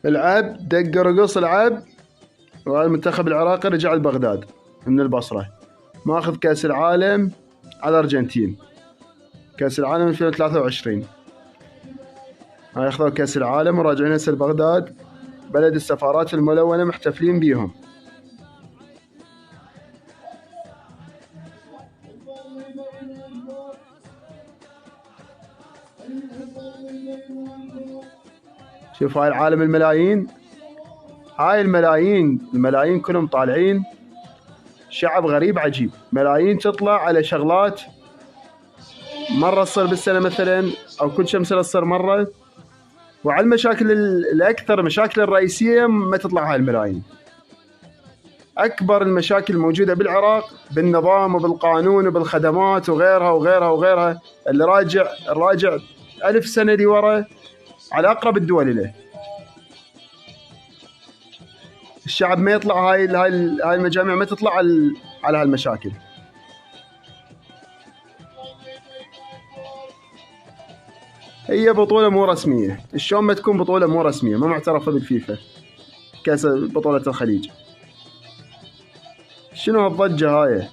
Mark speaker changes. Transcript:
Speaker 1: العب دق رقص العب. والمنتخب العراقي رجع لبغداد من البصرة، ماخذ كأس العالم على الأرجنتين، كأس العالم 2023. هاي أخذوا كأس العالم وراجعين هسه لبغداد، بلد السفارات الملونة، محتفلين بيهم. شوف هاي العالم الملايين، هاي الملايين كلهم طالعين، شعب غريب عجيب، ملايين تطلع على شغلات مرة تصير بالسنة مثلا، أو كل كم سنة تصير مرة. وعلى المشاكل الأكثر، المشاكل الرئيسية ما تطلع هاي الملايين. أكبر المشاكل الموجودة بالعراق بالنظام وبالقانون وبالخدمات وغيرها اللي راجع 1000 سنة دي ورا على أقرب الدول إليه. الشعب ما يطلع، هاي المجامع ما تطلع على هالمشاكل. هي بطولة مو رسمية، شلون ما تكون بطولة مو رسمية ما معترفة بالفيفا، كأس بطولة الخليج. شنو هالضجة هاي؟